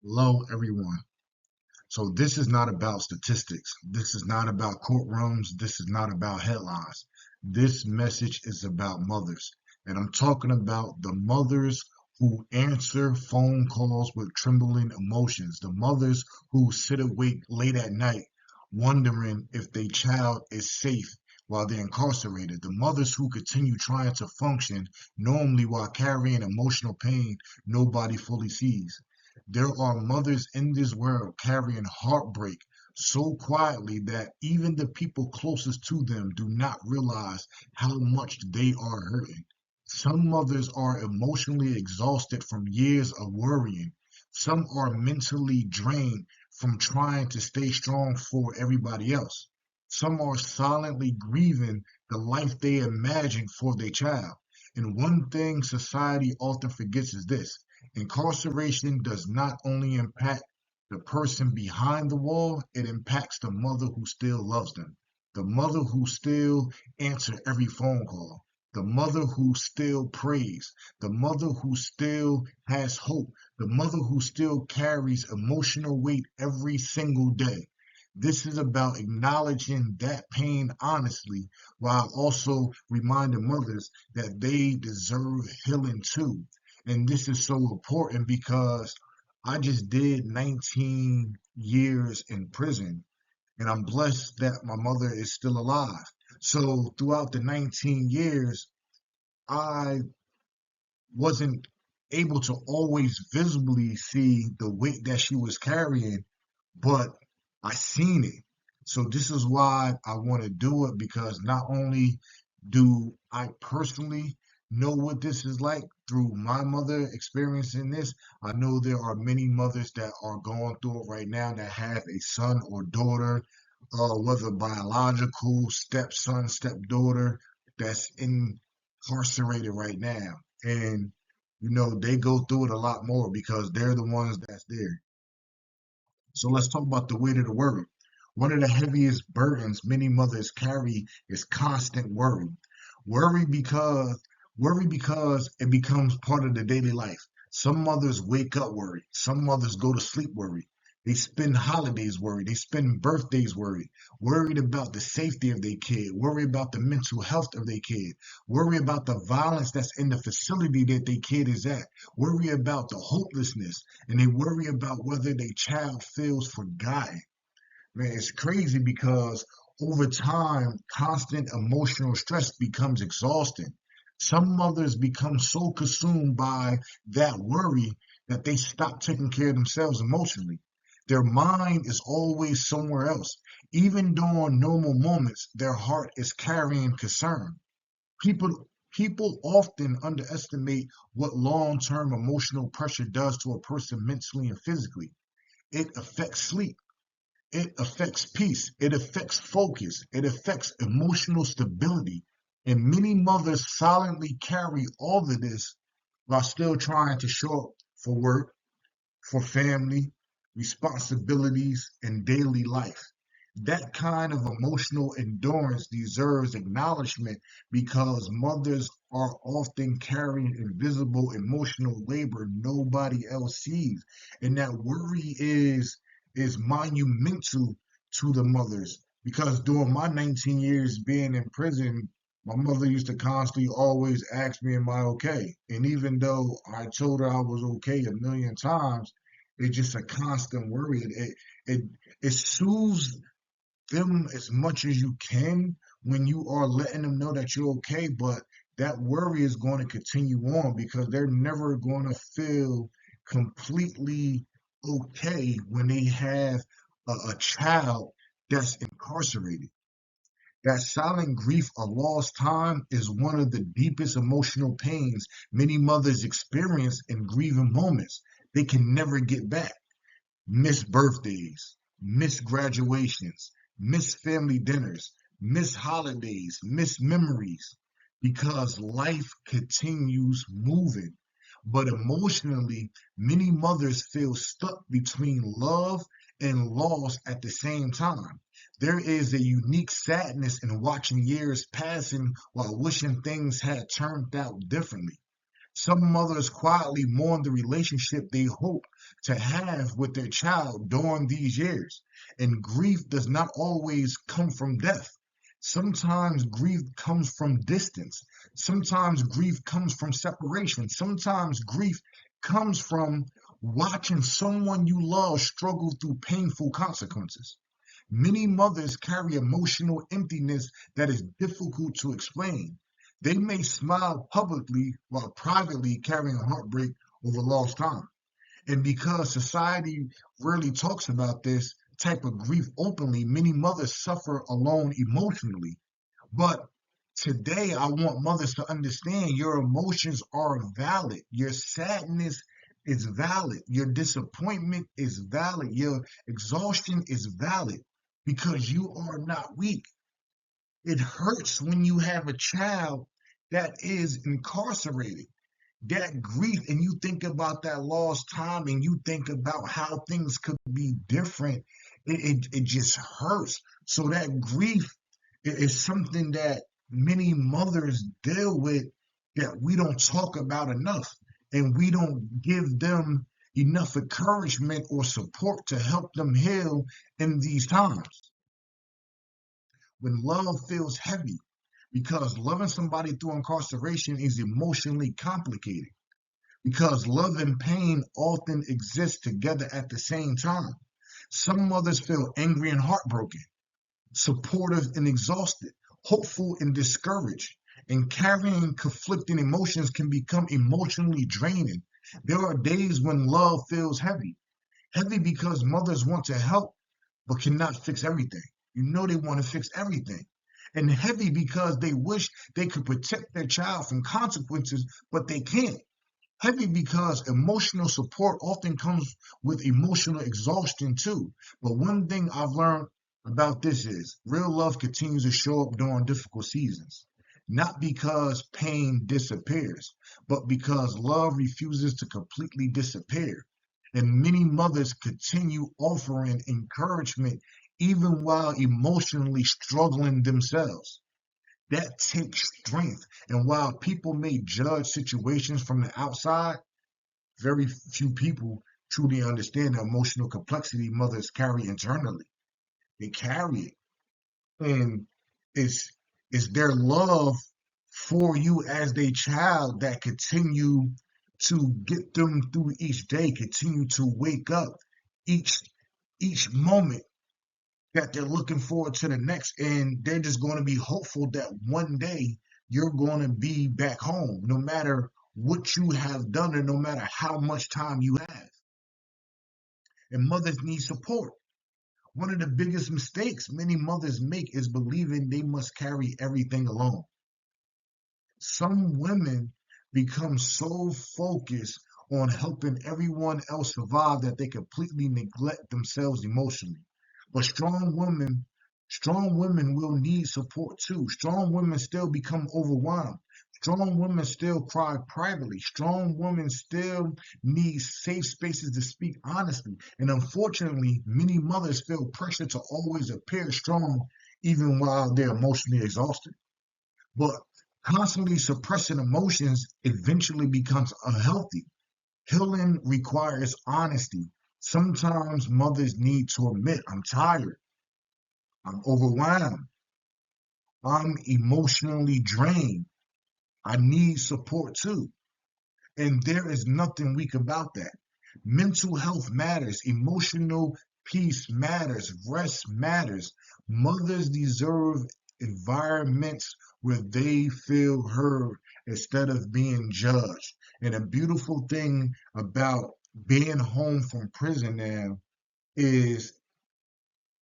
Hello, everyone. So, this is not about statistics. This is not about courtrooms. This is not about headlines. This message is about mothers. And I'm talking about the mothers who answer phone calls with trembling emotions, the mothers who sit awake late at night wondering if their child is safe while they're incarcerated, the mothers who continue trying to function normally while carrying emotional pain nobody fully sees. There are mothers in this world carrying heartbreak so quietly that even the people closest to them do not realize how much they are hurting. Some mothers are emotionally exhausted from years of worrying. Some are mentally drained from trying to stay strong for everybody else. Some are silently grieving the life they imagined for their child. And one thing society often forgets is this: incarceration does not only impact the person behind the wall, it impacts the mother who still loves them, the mother who still answers every phone call, the mother who still prays, the mother who still has hope, the mother who still carries emotional weight every single day. This is about acknowledging that pain honestly while also reminding mothers that they deserve healing too. And this is so important because I just did 19 years in prison, and I'm blessed that my mother is still alive. So throughout the 19 years, I wasn't able to always visibly see the weight that she was carrying, but I seen it. So this is why I want to do it, because not only do I personally know what this is like through my mother experiencing this, I know there are many mothers that are going through it right now that have a son or daughter, whether biological, stepson, stepdaughter, that's incarcerated right now. And, they go through it a lot more because they're the ones that's there. So let's talk about the weight of the worry. One of the heaviest burdens many mothers carry is constant worry. Worry because worry because it becomes part of the daily life. Some mothers wake up worried. Some mothers go to sleep worried. They spend holidays worried. They spend birthdays worried. Worried about the safety of their kid. Worried about the mental health of their kid. Worry about the violence that's in the facility that their kid is at. Worry about the hopelessness, and they worry about whether their child feels forgotten. Man, it's crazy because over time, constant emotional stress becomes exhausting. Some mothers become so consumed by that worry that they stop taking care of themselves emotionally. Their mind is always somewhere else. Even during normal moments, their heart is carrying concern. People often underestimate what long-term emotional pressure does to a person mentally and physically. It affects sleep. It affects peace. It affects focus. It affects emotional stability. And many mothers silently carry all of this while still trying to show up for work, for family, responsibilities, and daily life. That kind of emotional endurance deserves acknowledgement because mothers are often carrying invisible emotional labor nobody else sees. And that worry is monumental to the mothers, because during my 19 years being in prison, my mother used to constantly always ask me, am I okay? And even though I told her I was okay a million times, it's just a constant worry. It it soothes them as much as you can when you are letting them know that you're okay, but that worry is going to continue on because they're never going to feel completely okay when they have a child that's incarcerated. That silent grief of lost time is one of the deepest emotional pains many mothers experience in grieving moments they can never get back. Missed birthdays, missed graduations, missed family dinners, missed holidays, missed memories, because life continues moving. But emotionally, many mothers feel stuck between love and loss at the same time. There is a unique sadness in watching years passing while wishing things had turned out differently. Some mothers quietly mourn the relationship they hope to have with their child during these years. And grief does not always come from death. Sometimes grief comes from distance. Sometimes grief comes from separation. Sometimes grief comes from watching someone you love struggle through painful consequences. Many mothers carry emotional emptiness that is difficult to explain. They may smile publicly while privately carrying heartbreak over lost time. And because society rarely talks about this type of grief openly, many mothers suffer alone emotionally. But today, I want mothers to understand your emotions are valid. Your sadness is valid. Your disappointment is valid. Your exhaustion is valid because you are not weak. It hurts when you have a child that is incarcerated. That grief, and you think about that lost time, and you think about how things could be different, it just hurts. So that grief is something that many mothers deal with that we don't talk about enough, and we don't give them enough encouragement or support to help them heal in these times. When love feels heavy, because loving somebody through incarceration is emotionally complicated, because love and pain often exist together at the same time. Some mothers feel angry and heartbroken, supportive and exhausted, hopeful and discouraged, and carrying conflicting emotions can become emotionally draining. There are days when love feels heavy, heavy because mothers want to help but cannot fix everything. You know they want to fix everything. And heavy because they wish they could protect their child from consequences, but they can't. Heavy because emotional support often comes with emotional exhaustion too. But one thing I've learned about this is real love continues to show up during difficult seasons. Not because pain disappears, but because love refuses to completely disappear. And many mothers continue offering encouragement even while emotionally struggling themselves. That takes strength. And while people may judge situations from the outside, very few people truly understand the emotional complexity mothers carry internally. They carry it. And it's it's their love for you as their child that continue to get them through each day, continue to wake up each each moment that they're looking forward to the next, and they're just going to be hopeful that one day you're going to be back home, no matter what you have done and no matter how much time you have. And mothers need support. One of the biggest mistakes many mothers make is believing they must carry everything alone. Some women become so focused on helping everyone else survive that they completely neglect themselves emotionally. But strong women will need support too. Strong women still become overwhelmed. Strong women still cry privately. Strong women still need safe spaces to speak honestly. And unfortunately, many mothers feel pressure to always appear strong even while they're emotionally exhausted. But constantly suppressing emotions eventually becomes unhealthy. Healing requires honesty. Sometimes mothers need to admit, I'm tired, I'm overwhelmed, I'm emotionally drained, I need support too. And there is nothing weak about that. Mental health matters, emotional peace matters, rest matters. Mothers deserve environments where they feel heard instead of being judged. And a beautiful thing about being home from prison now is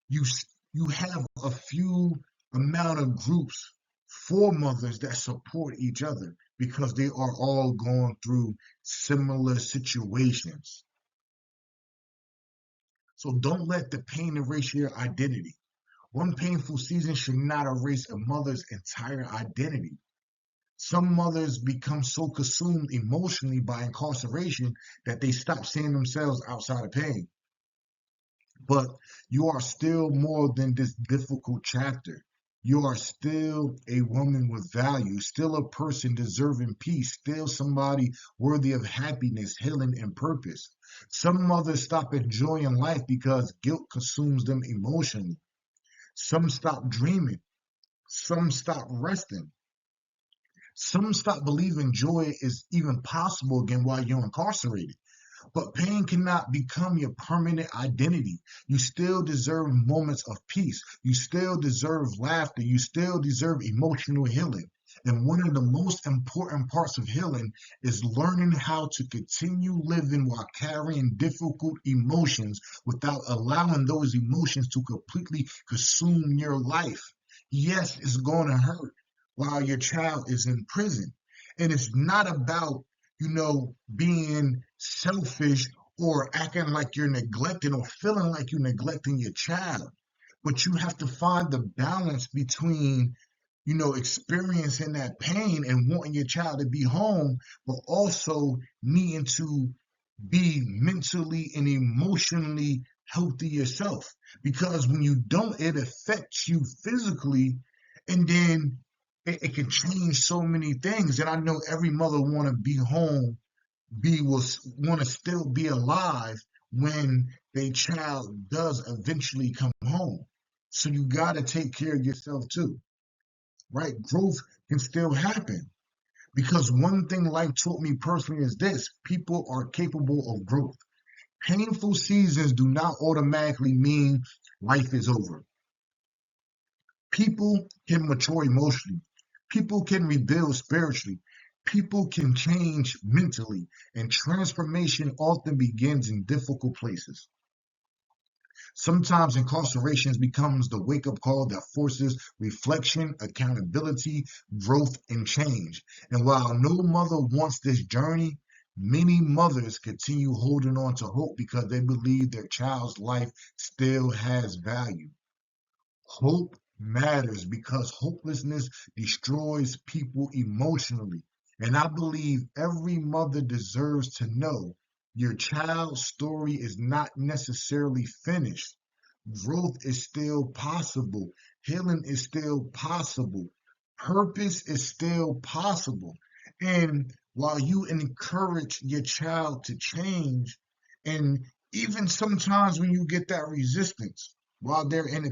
you you have a few amount of groups for mothers that support each other because they are all going through similar situations. So don't let the pain erase your identity. One painful season should not erase a mother's entire identity. Some mothers become so consumed emotionally by incarceration that they stop seeing themselves outside of pain. But you are still more than this difficult chapter. You are still a woman with value, still a person deserving peace, still somebody worthy of happiness, healing, and purpose. Some mothers stop enjoying life because guilt consumes them emotionally. Some stop dreaming. Some stop resting. Some stop believing joy is even possible again while you're incarcerated. But pain cannot become your permanent identity. You still deserve moments of peace. You still deserve laughter. You still deserve emotional healing. And one of the most important parts of healing is learning how to continue living while carrying difficult emotions without allowing those emotions to completely consume your life. Yes, it's going to hurt while your child is in prison. And it's not about being selfish or acting like you're neglecting or feeling like you're neglecting your child. But you have to find the balance between, experiencing that pain and wanting your child to be home, but also needing to be mentally and emotionally healthy yourself. Because when you don't, it affects you physically, and then it can change so many things. And I know every mother want to be home, will want to still be alive when their child does eventually come home. So you got to take care of yourself too, right? Growth can still happen, because one thing life taught me personally is this: people are capable of growth. Painful seasons do not automatically mean life is over. People can mature emotionally. People can rebuild spiritually. People can change mentally. And transformation often begins in difficult places. Sometimes incarceration becomes the wake up call that forces reflection, accountability, growth, and change. And while no mother wants this journey, many mothers continue holding on to hope because they believe their child's life still has value. Hope matters because hopelessness destroys people emotionally. And I believe every mother deserves to know your child's story is not necessarily finished. Growth is still possible. Healing is still possible. Purpose is still possible. And while you encourage your child to change, and even sometimes when you get that resistance while they're in a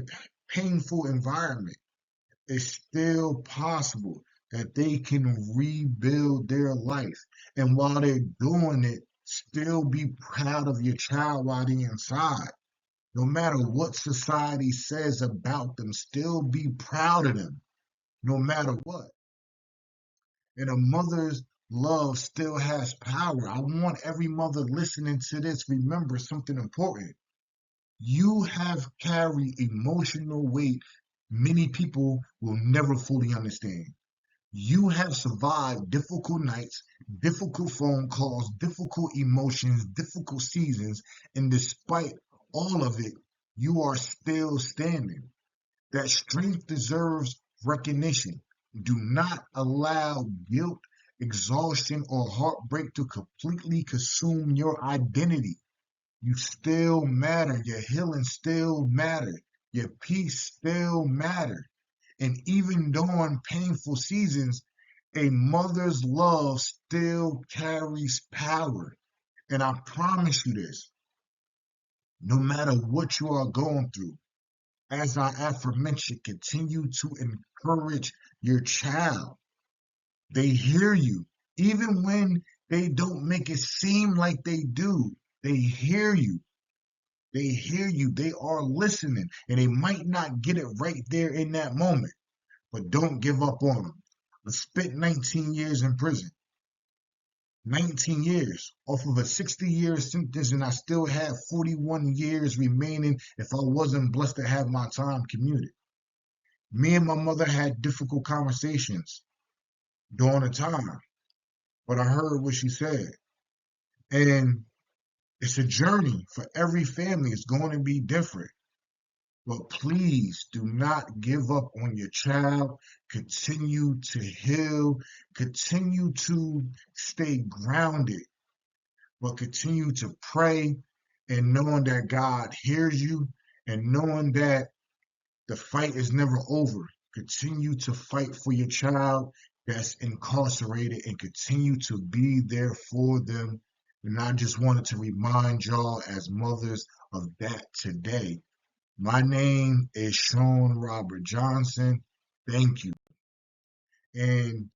painful environment, it's still possible that they can rebuild their life. And while they're doing it, still be proud of your child while they're inside. No matter what society says about them, still be proud of them, no matter what. And a mother's love still has power. I want every mother listening to this remember something important. You have carried emotional weight many people will never fully understand. You have survived difficult nights, difficult phone calls, difficult emotions, difficult seasons, and despite all of it, you are still standing. That strength deserves recognition. Do not allow guilt, exhaustion, or heartbreak to completely consume your identity. You still matter. Your healing still matter. Your peace still matter. And even during painful seasons, a mother's love still carries power. And I promise you this: no matter what you are going through, as I aforementioned, continue to encourage your child. They hear you. Even when they don't make it seem like they do, they hear you. They hear you. They are listening. And they might not get it right there in that moment, but don't give up on them. I spent 19 years in prison. 19 years off of a 60-year sentence, and I still have 41 years remaining if I wasn't blessed to have my time commuted. Me and my mother had difficult conversations during the time, but I heard what she said. And it's a journey for every family. It's going to be different. But please do not give up on your child. Continue to heal. Continue to stay grounded, but continue to pray, and knowing that God hears you, and knowing that the fight is never over. Continue to fight for your child that's incarcerated and continue to be there for them. And I just wanted to remind y'all as mothers of that today. My name is Shawn Robert Johnson. Thank you. And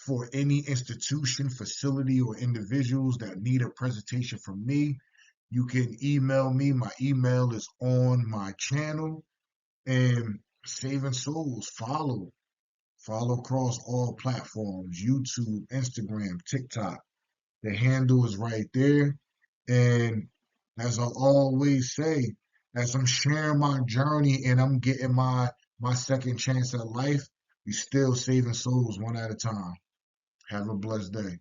for any institution, facility, or individuals that need a presentation from me, you can email me. My email is on my channel. And Saving Souls, follow across all platforms, YouTube, Instagram, TikTok. The handle is right there. And as I always say, as I'm sharing my journey and I'm getting my second chance at life, we still saving souls one at a time. Have a blessed day.